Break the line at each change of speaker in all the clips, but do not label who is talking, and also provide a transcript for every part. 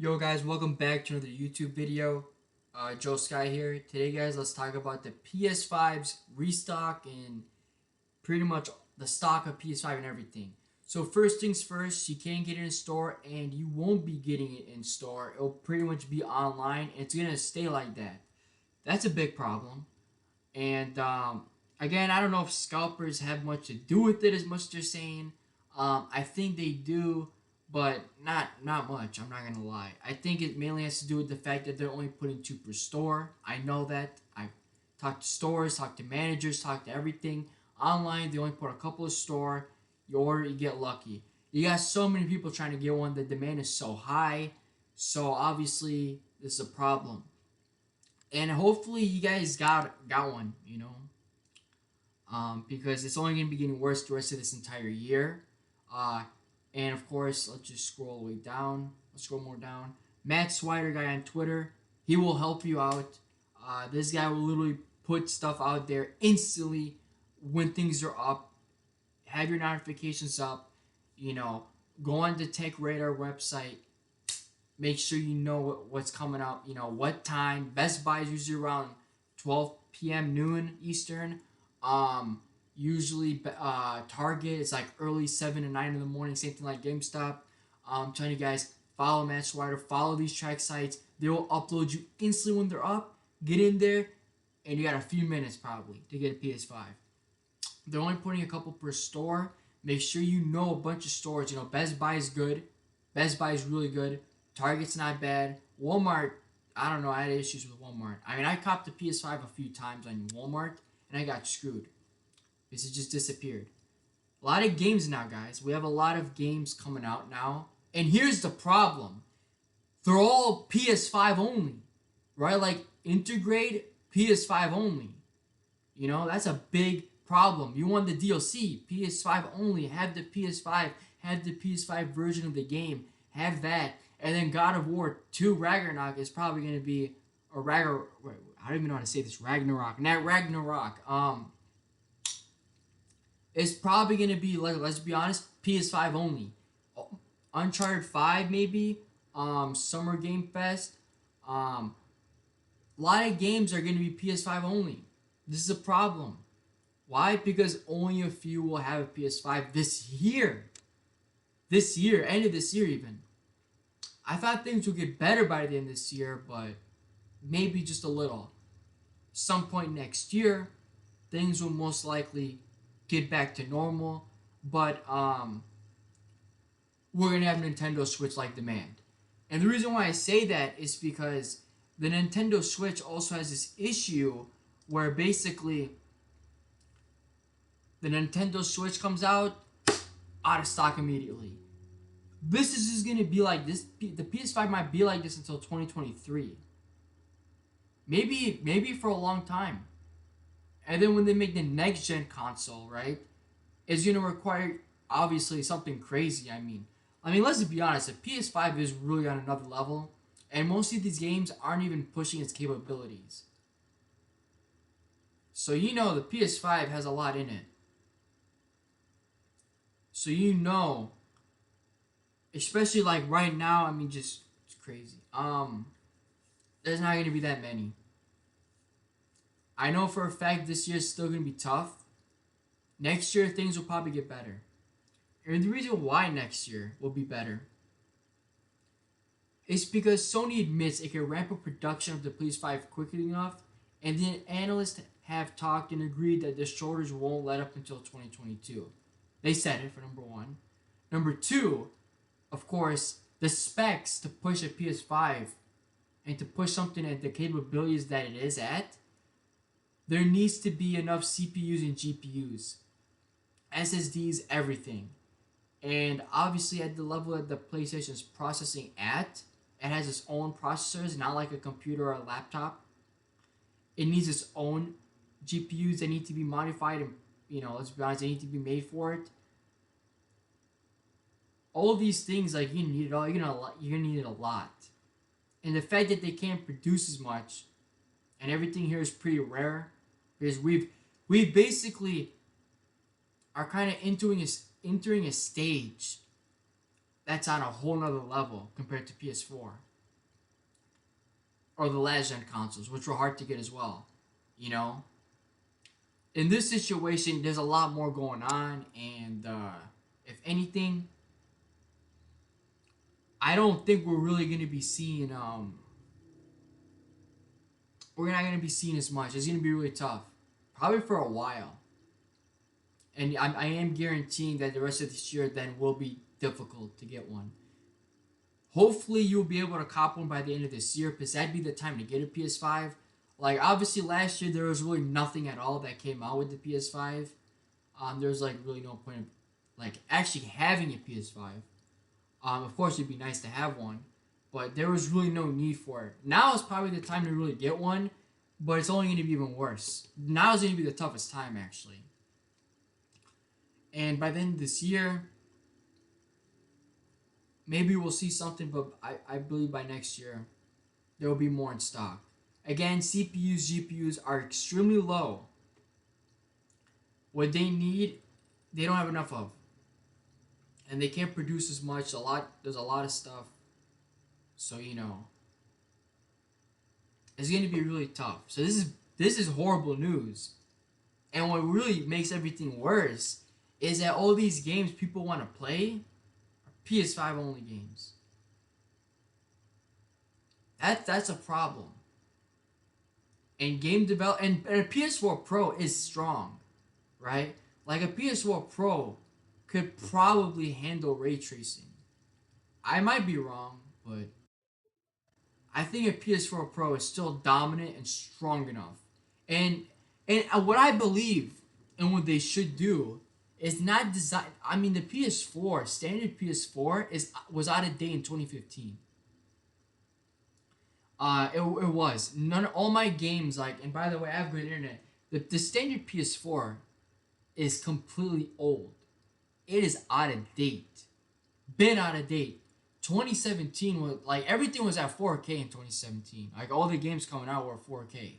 Yo guys, welcome back to another YouTube video. Joe Sky here. Today guys, let's talk about the PS5's restock and pretty much the stock of PS5 and everything. So first things first, you can't get it in store and you won't be getting it in store. It'll pretty much be online and it's going to stay like that. That's a big problem. And again, I don't know if scalpers have much to do with it as much as they're saying. I think they do, but not much. I'm not gonna lie. I think it mainly has to do with the fact that they're only putting 2 per store. I know that. I talked to stores, talked to managers, talked to everything. Online, they only put a couple of store. You order, you get lucky. You got so many people trying to get one. The demand is so high. So obviously, this is a problem. And hopefully, you guys got one. Because it's only going to be getting worse the rest of this entire year. Uh, and of course, let's just scroll all the way down. Let's scroll more down. Matt Swider guy on Twitter, he will help you out. This guy will literally put stuff out there instantly when things are up. Have your notifications up. Go on the Tech Radar website. Make sure you know what's coming up. What time. Best Buy is usually around 12 p.m. noon Eastern. Usually Target is like early 7 to 9 in the morning, same thing like GameStop. I'm telling you guys, follow Matt Swider, follow these track sites. They will upload you instantly when they're up. Get in there, and you got a few minutes probably to get a PS5. They're only putting a couple per store. Make sure you know a bunch of stores. Best Buy is good. Best Buy is really good. Target's not bad. Walmart, I don't know. I had issues with Walmart. I mean, I copped the PS5 a few times on Walmart, and I got screwed because it just disappeared. A lot of games now, guys. We have a lot of games coming out now. And here's the problem. They're all PS5 only, right? Like, Intergrade, PS5 only. That's a big problem. You want the DLC, PS5 only. Have the PS5. Have the PS5 version of the game. Have that. And then God of War 2 Ragnarok is probably going to be a Ragnarok. I don't even know how to say this. Ragnarok. Not Ragnarok. It's probably going to be, let's be honest, PS5 only. Uncharted 5 maybe. Summer Game Fest. A lot of games are going to be PS5 only. This is a problem. Why? Because only a few will have a PS5 this year. This year. End of this year even. I thought things would get better by the end of this year, but maybe just a little. Some point next year, things will most likely get back to normal, but we're gonna have Nintendo Switch like demand. And the reason why I say that is because the Nintendo Switch also has this issue where basically the Nintendo Switch comes out of stock immediately. This is just gonna be like this. The PS5 might be like this until 2023. Maybe for a long time. And then when they make the next gen console, right, it's gonna require obviously something crazy. I mean, let's be honest. The PS5 is really on another level, and most of these games aren't even pushing its capabilities. So the PS5 has a lot in it. So especially like right now, just it's crazy. There's not gonna be that many. I know for a fact this year is still gonna be tough. Next year things will probably get better. And the reason why next year will be better is because Sony admits it can ramp up production of the PS5 quickly enough, and then analysts have talked and agreed that the shortage won't let up until 2022. They said it for number one. Number two, of course, the specs to push a PS5 and to push something at the capabilities that it is at, there needs to be enough CPUs and GPUs, SSDs, everything. And obviously at the level that the PlayStation is processing at, it has its own processors, not like a computer or a laptop. It needs its own GPUs that need to be modified and, let's be honest, they need to be made for it. All of these things, like, you need it all. You're gonna need it a lot. And the fact that they can't produce as much, and everything here is pretty rare, because we basically are kind of entering a stage that's on a whole nother level compared to PS4. or the last gen consoles, which were hard to get as well. You know, in this situation, there's a lot more going on, and if anything, I don't think we're really going to be seeing. We're not going to be seeing as much. It's going to be really tough, probably for a while. And I am guaranteeing that the rest of this year then will be difficult to get one. Hopefully you'll be able to cop one by the end of this year, because that'd be the time to get a PS5. Like, obviously last year there was really nothing at all that came out with the PS5. There was like really no point of like actually having a PS5. Of course it'd be nice to have one, but there was really no need for it. Now is probably the time to really get one, but it's only going to be even worse. Now is going to be the toughest time actually. And by the end of this year, maybe we'll see something, but I believe by next year, there will be more in stock. Again, CPUs, GPUs are extremely low. What they need, they don't have enough of. And they can't produce as much. There's a lot of stuff. So, it's going to be really tough. So this is horrible news. And what really makes everything worse is that all these games people want to play are PS5 only games. That's a problem. And game develop and a PS4 Pro is strong, right? Like a PS4 Pro could probably handle ray tracing. I might be wrong, but I think a PS4 Pro is still dominant and strong enough. And what I believe and what they should do is not design. I mean, the PS4 standard PS4 was out of date in 2015. It was all my games like. And by the way, I have good internet. The standard PS4 is completely old. It is out of date. Been out of date. 2017 was like everything was at 4K in 2017. Like all the games coming out were 4K.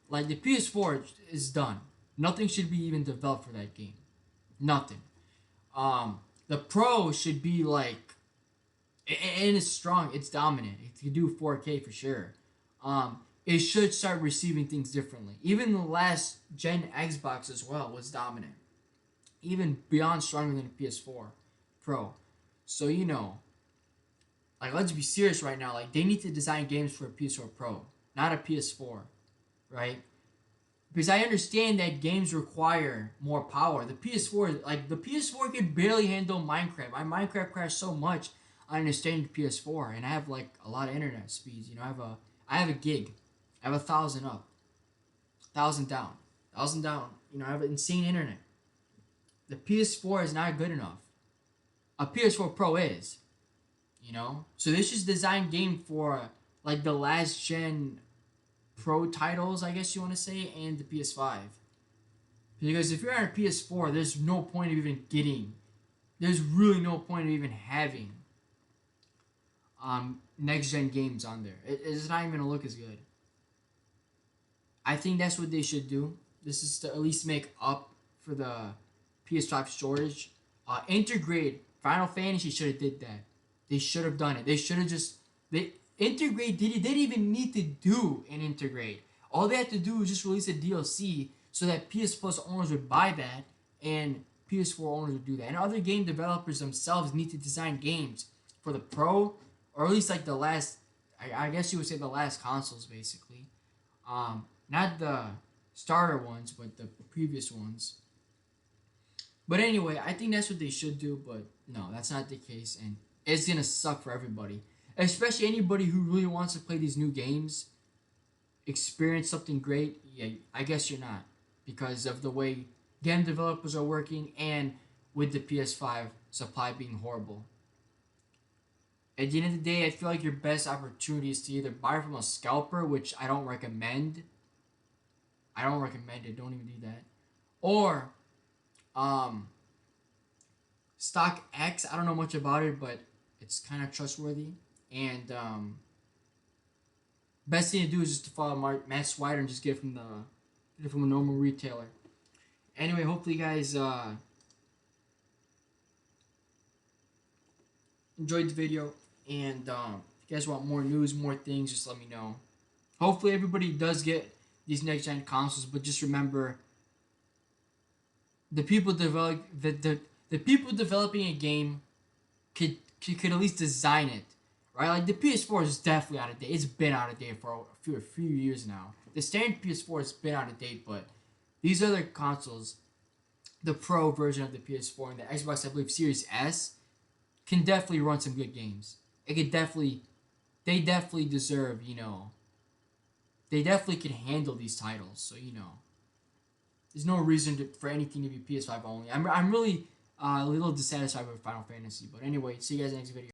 Like the PS4 is done. Nothing should be even developed for that game. Nothing. The Pro should be like, and it's strong. It's dominant. It can do 4K for sure. It should start receiving things differently. Even the last gen Xbox as well was dominant. Even beyond stronger than the PS4 Pro. So like let's be serious right now. Like they need to design games for a PS4 Pro, not a PS4, right? Because I understand that games require more power. The PS4 could barely handle Minecraft. My Minecraft crashed so much on a standard PS4, and I have like a lot of internet speeds. I have a gig, I have 1,000 up, 1,000 down, 1,000 down. I have insane internet. The PS4 is not good enough. A PS4 Pro is, So this is designed game for like the last gen Pro titles, I guess you want to say, and the PS5. Because if you're on a PS4, there's no point of even getting. There's really no point of even having next gen games on there. It's not even gonna look as good. I think that's what they should do. This is to at least make up for the PS5 shortage. Integrate Final Fantasy should have did that. They should have done it. They should have they integrate. They didn't even need to do an integrate. All they had to do was just release a DLC so that PS Plus owners would buy that and PS4 owners would do that. And other game developers themselves need to design games for the Pro, or at least like the last. I guess you would say the last consoles basically. Not the starter ones, but the previous ones. But anyway, I think that's what they should do, but no, that's not the case, and it's gonna suck for everybody. Especially anybody who really wants to play these new games, experience something great. Yeah, I guess you're not, because of the way game developers are working and with the PS5 supply being horrible. At the end of the day, I feel like your best opportunity is to either buy from a scalper, which I don't recommend. I don't recommend it. Don't even do that. Or Stock X. I don't know much about it, but it's kind of trustworthy. And best thing to do is just to follow Matt Swider and just get it from a normal retailer. Anyway, hopefully you guys enjoyed the video, and if you guys want more news, more things, just let me know. Hopefully everybody does get these next gen consoles, but just remember the people develop the people developing a game could at least design it, right? Like the PS4 is definitely out of date. It's been out of date for a few years now. The standard PS4 has been out of date, but these other consoles, the Pro version of the PS4 and the Xbox, I believe Series S, can definitely run some good games. It could definitely, they definitely deserve, they definitely can handle these titles. So there's no reason for anything to be PS5 only. I'm really a little dissatisfied with Final Fantasy, but anyway, see you guys in the next video.